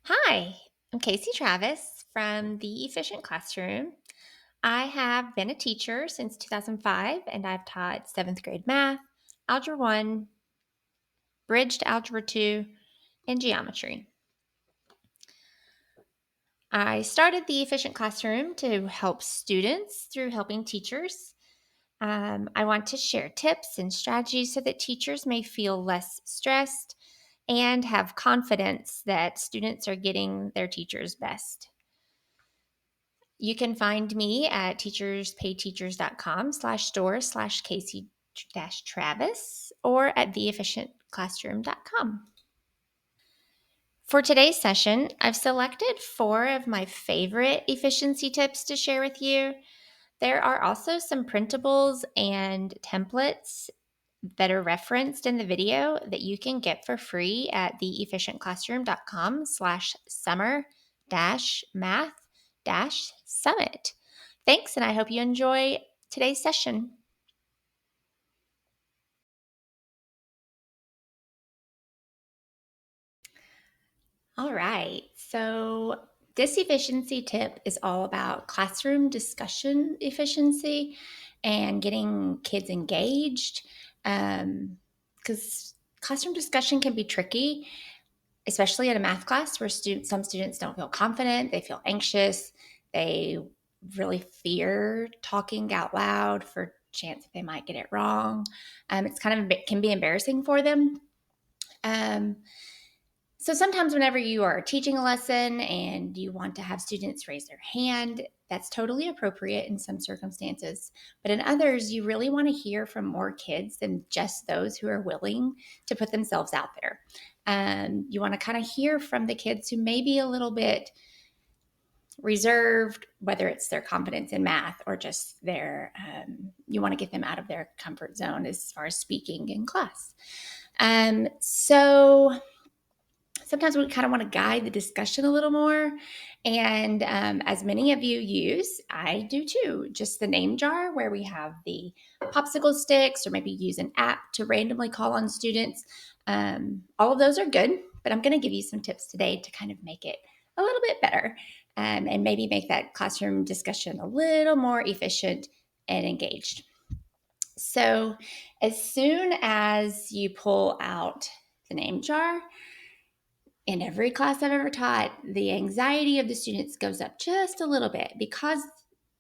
Hi, I'm Casey Travis from the Efficient Classroom. I have been a teacher since 2005 and I've taught seventh grade math, Algebra 1, Bridged Algebra 2, and Geometry. I started the Efficient Classroom to help students through helping teachers. I want to share tips and strategies so that teachers may feel less stressed and have confidence that students are getting their teacher's best. You can find me at teacherspayteachers.com/store/Casey-Travis or at theefficientclassroom.com. For today's session, I've selected 4 of my favorite efficiency tips to share with you. There are also some printables and templates that are referenced in the video that you can get for free at theefficientclassroom.com/summer-math-summit. Thanks, and I hope you enjoy today's session. All right, so this efficiency tip is all about classroom discussion efficiency and getting kids engaged. Because classroom discussion can be tricky, especially in a math class where some students don't feel confident, they feel anxious, they really fear talking out loud for chance that they might get it wrong. It's kind of can be embarrassing for them. Um, so sometimes whenever you are teaching a lesson and you want to have students raise their hand, that's totally appropriate in some circumstances. But in others, you really want to hear from more kids than just those who are willing to put themselves out there. You want to kind of hear from the kids who may be a little bit reserved, whether it's their confidence in math or just you want to get them out of their comfort zone as far as speaking in class. So sometimes we kind of want to guide the discussion a little more. And as many of you use, I do too, just the name jar where we have the popsicle sticks, or maybe use an app to randomly call on students. All of those are good, but I'm going to give you some tips today to kind of make it a little bit better and maybe make that classroom discussion a little more efficient and engaged. So, as soon as you pull out the name jar, in every class I've ever taught, the anxiety of the students goes up just a little bit because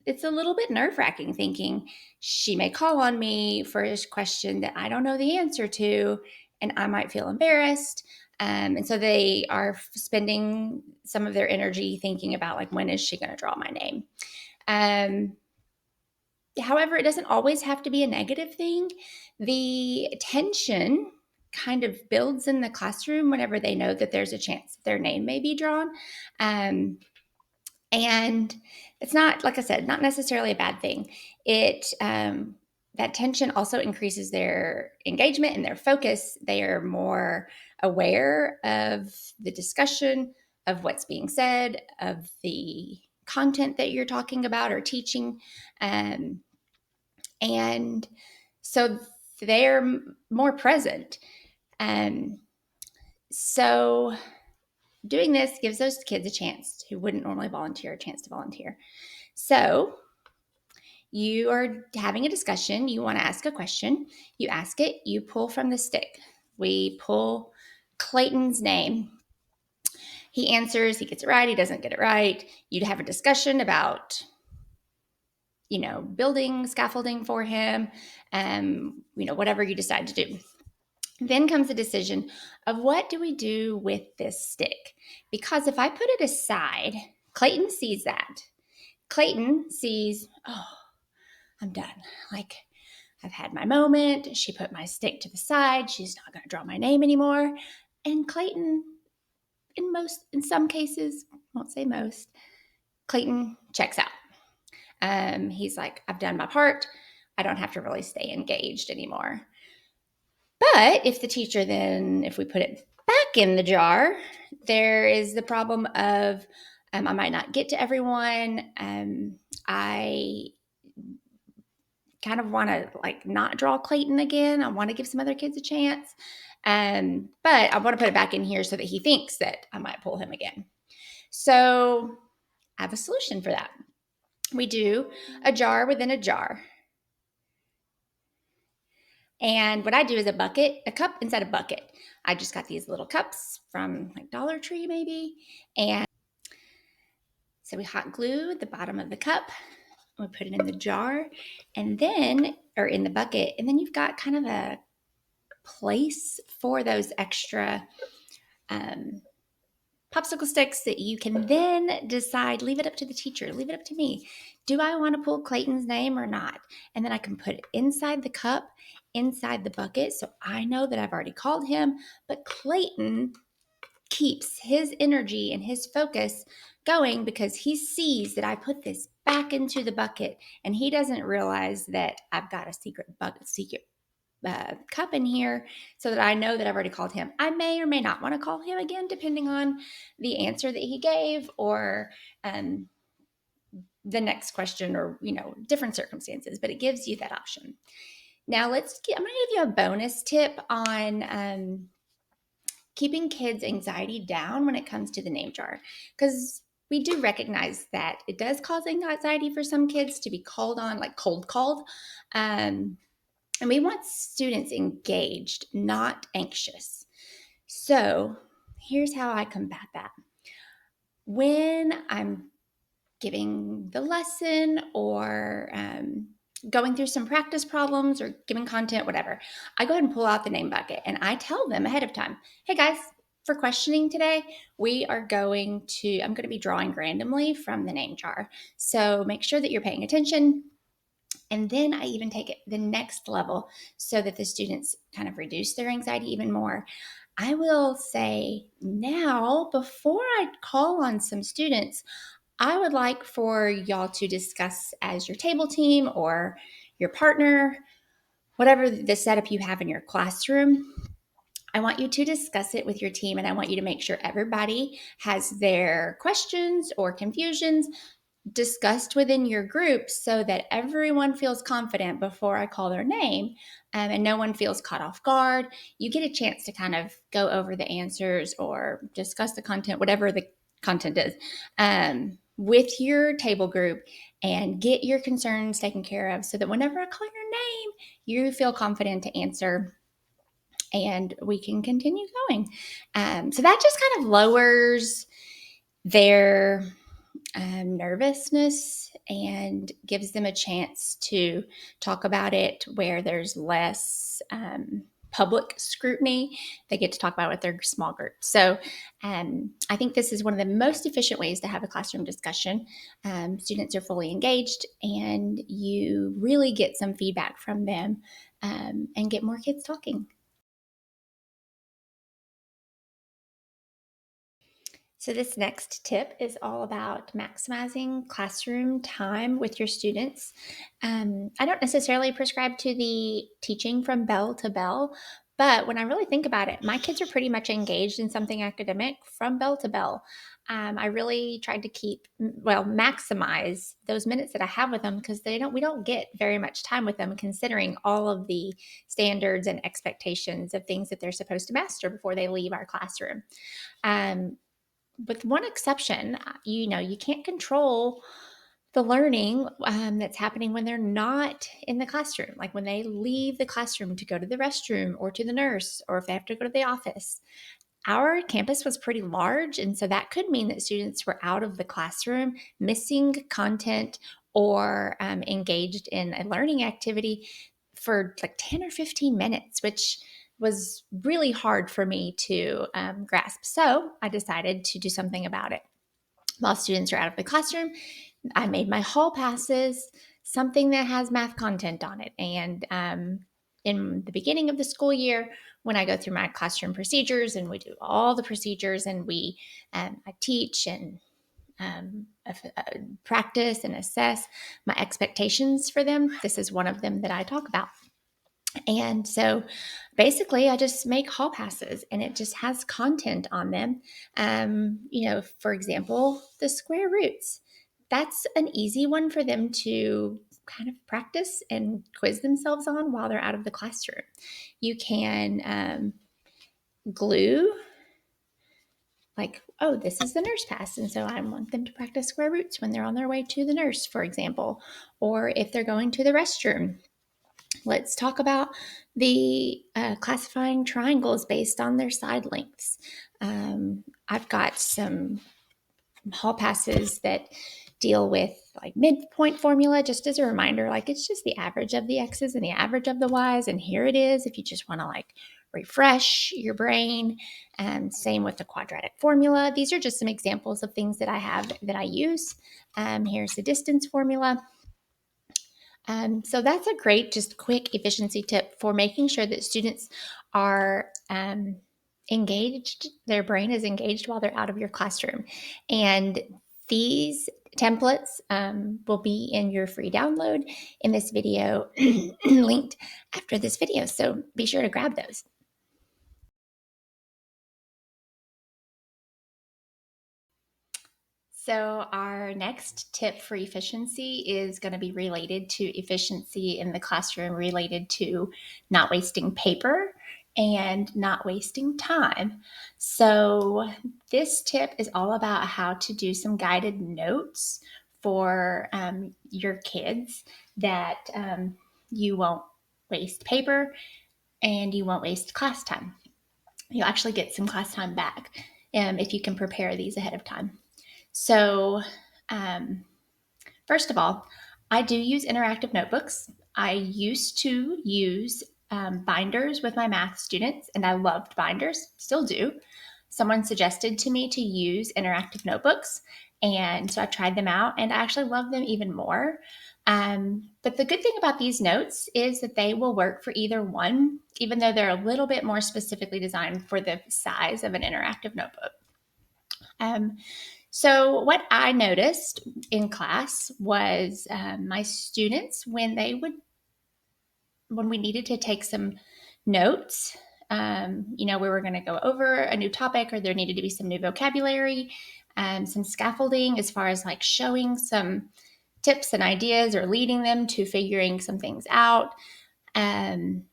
it's a little bit nerve wracking thinking she may call on me for a question that I don't know the answer to, and I might feel embarrassed. And so they are spending some of their energy thinking about, like, when is she going to draw my name? Um, However, it doesn't always have to be a negative thing. The tension kind of builds in the classroom whenever they know that there's a chance that their name may be drawn. Um, and it's not, like I said, not necessarily a bad thing. That tension also increases their engagement and their focus. They are more aware of the discussion, of what's being said, of the content that you're talking about or teaching. Um, and so they're more present. Um, so doing this gives those kids a chance who wouldn't normally volunteer, a chance to volunteer. So you are having a discussion, you want to ask a question, you ask it, you pull from the stick. We pull Clayton's name. He answers, he gets it right, he doesn't get it right. You'd have a discussion about building scaffolding for him, whatever you decide to do. Then comes the decision of, what do we do with this stick? Because if I put it aside, Clayton sees that. Clayton sees, oh, I'm done. Like, I've had my moment. She put my stick to the side. She's not going to draw my name anymore. And Clayton, in some cases, won't say most, Clayton checks out. He's like, I've done my part. I don't have to really stay engaged anymore. But if the teacher then, if we put it back in the jar, there is the problem of I might not get to everyone. I kind of want to, like, not draw Clayton again. I want to give some other kids a chance. But I want to put it back in here so that he thinks that I might pull him again. So I have a solution for that. We do a jar within a jar. And what I do is a cup inside a bucket. I just got these little cups from like Dollar Tree maybe. And so we hot glue the bottom of the cup. We put it in the jar and then, or in the bucket. And then you've got kind of a place for those extra popsicle sticks that you can then decide, leave it up to the teacher, leave it up to me. Do I want to pull Clayton's name or not? And then I can put it inside the cup, inside the bucket. So I know that I've already called him, but Clayton keeps his energy and his focus going because he sees that I put this back into the bucket and he doesn't realize that I've got a secret cup in here so that I know that I've already called him. I may or may not want to call him again, depending on the answer that he gave or the next question or, different circumstances, but it gives you that option. Now I'm going to give you a bonus tip on keeping kids' anxiety down when it comes to the name jar, because we do recognize that it does cause anxiety for some kids to be called on, like cold called. And we want students engaged, not anxious. So here's how I combat that. When I'm giving the lesson or going through some practice problems or giving content, whatever, I go ahead and pull out the name bucket and I tell them ahead of time, hey guys, for questioning today, I'm going to be drawing randomly from the name jar. So make sure that you're paying attention. And then I even take it the next level so that the students kind of reduce their anxiety even more. I will say now, before I call on some students, I would like for y'all to discuss as your table team or your partner, whatever the setup you have in your classroom. I want you to discuss it with your team and I want you to make sure everybody has their questions or confusions discussed within your group so that everyone feels confident before I call their name and no one feels caught off guard. You get a chance to kind of go over the answers or discuss the content, whatever the content is, with your table group and get your concerns taken care of so that whenever I call your name, you feel confident to answer and we can continue going. So that just kind of lowers their nervousness and gives them a chance to talk about it where there's less public scrutiny. They get to talk about it with their small group. So I think this is one of the most efficient ways to have a classroom discussion. Students are fully engaged and you really get some feedback from them and get more kids talking. So this next tip is all about maximizing classroom time with your students. I don't necessarily prescribe to the teaching from bell to bell, but when I really think about it, my kids are pretty much engaged in something academic from bell to bell. I really tried to maximize those minutes that I have with them because we don't get very much time with them considering all of the standards and expectations of things that they're supposed to master before they leave our classroom. With one exception, you can't control the learning that's happening when they're not in the classroom, like when they leave the classroom to go to the restroom or to the nurse, or if they have to go to the office. Our campus was pretty large, and so that could mean that students were out of the classroom, missing content or engaged in a learning activity for like 10 or 15 minutes, which was really hard for me to grasp. So I decided to do something about it. While students are out of the classroom, I made my hall passes something that has math content on it. And in the beginning of the school year, when I go through my classroom procedures and we do all the procedures and I teach and practice and assess my expectations for them, this is one of them that I talk about. And so basically, I just make hall passes and it just has content on them. For example, the square roots. That's an easy one for them to kind of practice and quiz themselves on while they're out of the classroom. You can glue, like, oh, this is the nurse pass. And so I want them to practice square roots when they're on their way to the nurse, for example, or if they're going to the restroom. Let's talk about the classifying triangles based on their side lengths. I've got some hall passes that deal with like midpoint formula, just as a reminder, like it's just the average of the x's and the average of the y's, and here it is if you just want to like refresh your brain. And same with the quadratic formula. These are just some examples of things that I have that I use. Here's the distance formula. So that's a great, just quick efficiency tip for making sure that students are engaged, their brain is engaged while they're out of your classroom. And these templates will be in your free download in this video, linked after this video. So be sure to grab those. So our next tip for efficiency is going to be related to efficiency in the classroom, related to not wasting paper and not wasting time. So this tip is all about how to do some guided notes for your kids that you won't waste paper and you won't waste class time. You'll actually get some class time back if you can prepare these ahead of time. So, first of all, I do use interactive notebooks. I used to use binders with my math students, and I loved binders, still do. Someone suggested to me to use interactive notebooks, and so I tried them out, and I actually love them even more. But the good thing about these notes is that they will work for either one, even though they're a little bit more specifically designed for the size of an interactive notebook. So what I noticed in class was my students, when we needed to take some notes, we were going to go over a new topic, or there needed to be some new vocabulary, some scaffolding as far as like showing some tips and ideas or leading them to figuring some things out. When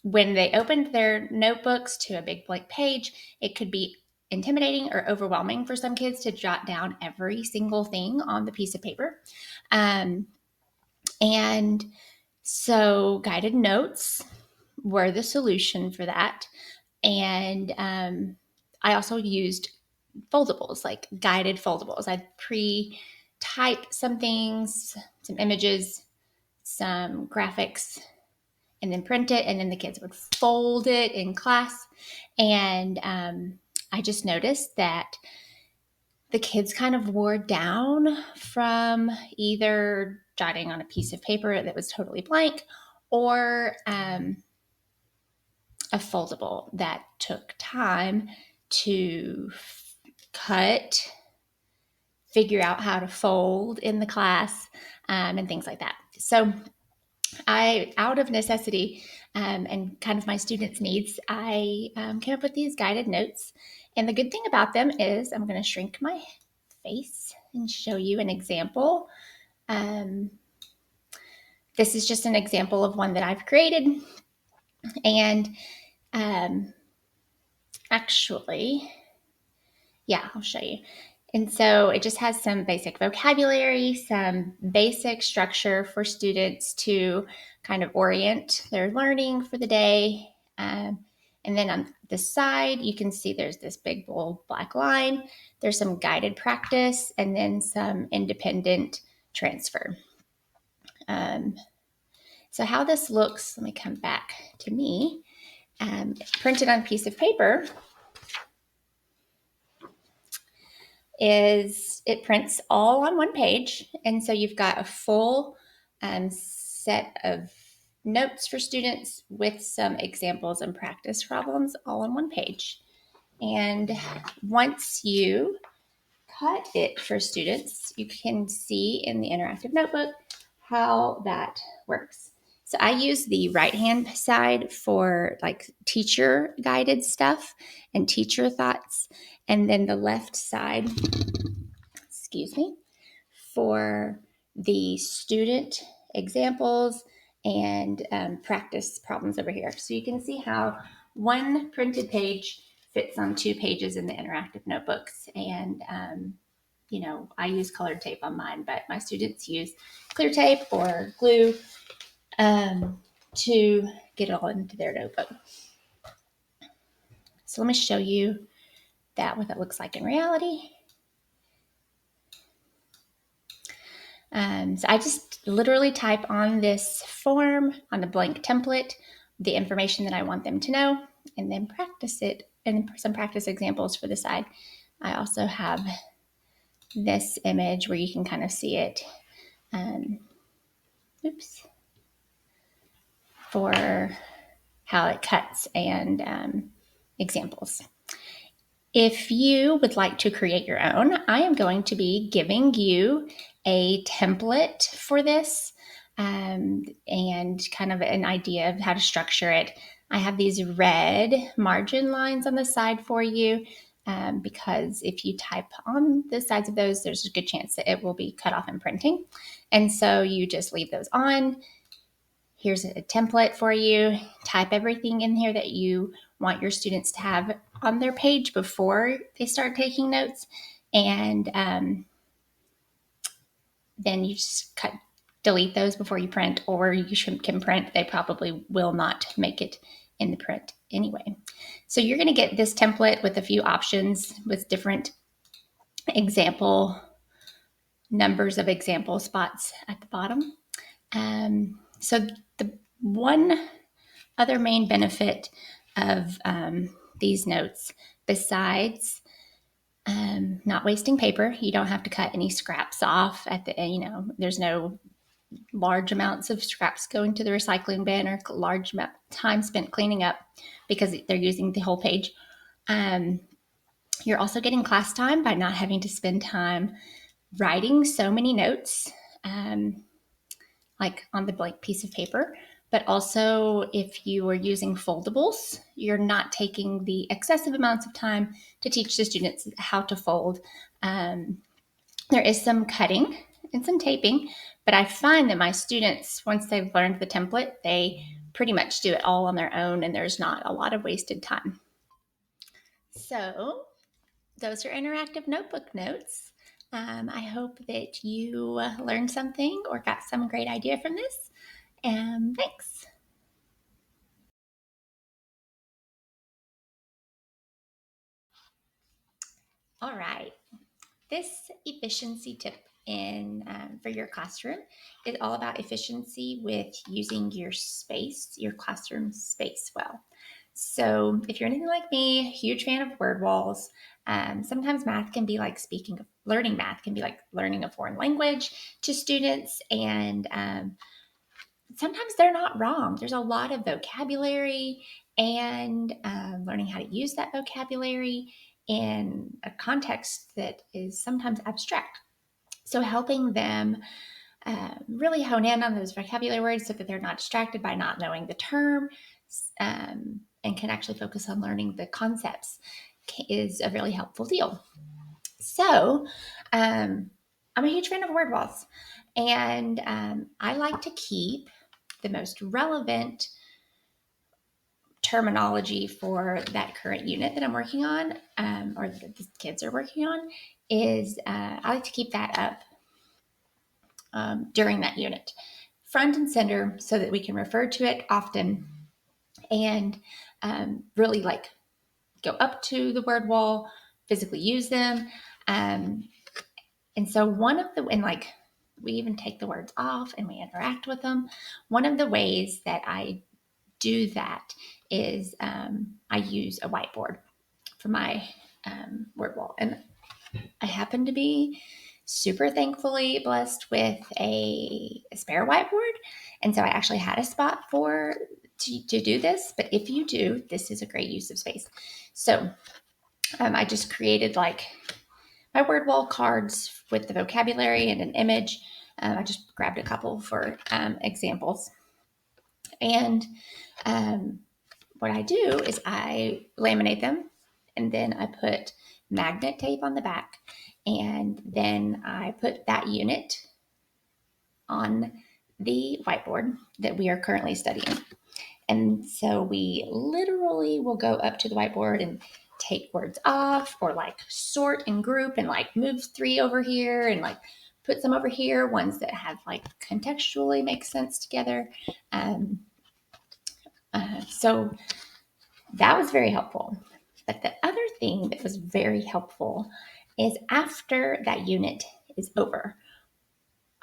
they opened their notebooks to a big blank page, it could be intimidating or overwhelming for some kids to jot down every single thing on the piece of paper. And so guided notes were the solution for that. And I also used foldables, like guided foldables. I'd pre-type some things, some images, some graphics, and then print it, and then the kids would fold it in class. And I just noticed that the kids kind of wore down from either jotting on a piece of paper that was totally blank, or a foldable that took time to cut, figure out how to fold in the class, and things like that. So I, out of necessity and kind of my students' needs, I came up with these guided notes. And the good thing about them is I'm going to shrink my face and show you an example. This is just an example of one that I've created. And actually, yeah, I'll show you. And so it just has some basic vocabulary, some basic structure for students to kind of orient their learning for the day. And then on the side, you can see there's this big bold black line. There's some guided practice and then some independent transfer. So how this looks, let me come back to me. Printed on a piece of paper is it prints all on one page. And so you've got a full set of notes for students with some examples and practice problems all on one page. And once you cut it for students, you can see in the interactive notebook how that works. So I use the right-hand side for like teacher guided stuff and teacher thoughts. And then the left side, for the student examples and practice problems over here. So you can see how one printed page fits on 2 pages in the interactive notebooks. And, I use colored tape on mine, but my students use clear tape or glue to get it all into their notebook. So let me show you what it looks like in reality. So I just literally type on this form, on the blank template, the information that I want them to know, and then practice it, and some practice examples for the side. I also have this image where you can kind of see it. For how it cuts and examples. If you would like to create your own, I am going to be giving you a template for this and kind of an idea of how to structure it. I have these red margin lines on the side for you because if you type on the sides of those, there's a good chance that it will be cut off in printing. And so you just leave those on. Here's a template for you. Type everything in here that you want your students to have on their page before they start taking notes. And then you just delete those before you print, or you can print. They probably will not make it in the print anyway. So you're going to get this template with a few options with different numbers of example spots at the bottom. So the one other main benefit of these notes, besides not wasting paper, you don't have to cut any scraps off at the end. There's no large amounts of scraps going to the recycling bin or large amount of time spent cleaning up because they're using the whole page. You're also getting class time by not having to spend time writing so many notes like on the blank piece of paper. But also, if you are using foldables, you're not taking the excessive amounts of time to teach the students how to fold. There is some cutting and some taping, but I find that my students, once they've learned the template, they pretty much do it all on their own, and there's not a lot of wasted time. So those are interactive notebook notes. I hope that you learned something or got some great idea from this. Thanks. All right. This efficiency tip for your classroom is all about efficiency with using your classroom space well. So if you're anything like me, huge fan of word walls. Sometimes learning math can be like learning a foreign language to students, and sometimes they're not wrong. There's a lot of vocabulary and learning how to use that vocabulary in a context that is sometimes abstract. So helping them really hone in on those vocabulary words so that they're not distracted by not knowing the term and can actually focus on learning the concepts is a really helpful deal. So I'm a huge fan of word walls, and I like to keep the most relevant terminology for that current unit that I'm working on, or that the kids are working on, is I like to keep that up during that unit, front and center, so that we can refer to it often and really go up to the word wall, physically use them. And so we even take the words off and we interact with them. One of the ways that I do that is I use a whiteboard for my word wall. And I happen to be super thankfully blessed with a spare whiteboard. And so I actually had a spot to do this. But if you do, this is a great use of space. So I just created my word wall cards with the vocabulary and an image. I just grabbed a couple for examples. And what I do is I laminate them, and then I put magnet tape on the back, and then I put that unit on the whiteboard that we are currently studying. And so we literally will go up to the whiteboard and take words off or like sort and group and like move 3 over here and like put some over here, ones that have like contextually make sense together. So that was very helpful. But the other thing that was very helpful is after that unit is over,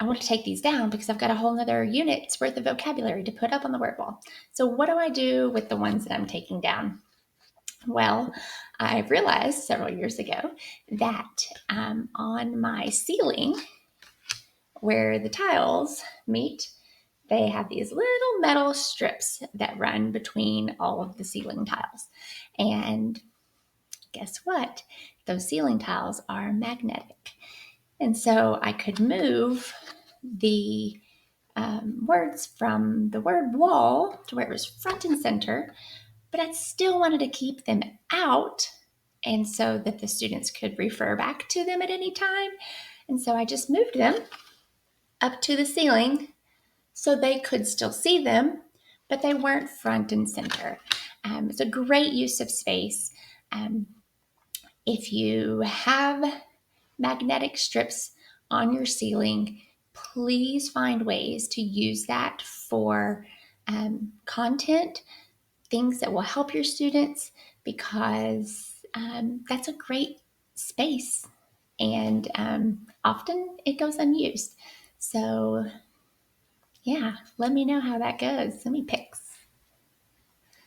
I want to take these down because I've got a whole nother unit's worth of vocabulary to put up on the word wall. So what do I do with the ones that I'm taking down? Well, I realized several years ago that on my ceiling where the tiles meet, they have these little metal strips that run between all of the ceiling tiles. And guess what? Those ceiling tiles are magnetic. And so I could move the words from the word wall to where it was front and center, but I still wanted to keep them out and so that the students could refer back to them at any time. And so I just moved them up to the ceiling so they could still see them, but they weren't front and center. It's a great use of space. If you have magnetic strips on your ceiling, please find ways to use that for content, things that will help your students, because that's a great space and often it goes unused. So yeah, let me know how that goes. Send me pics.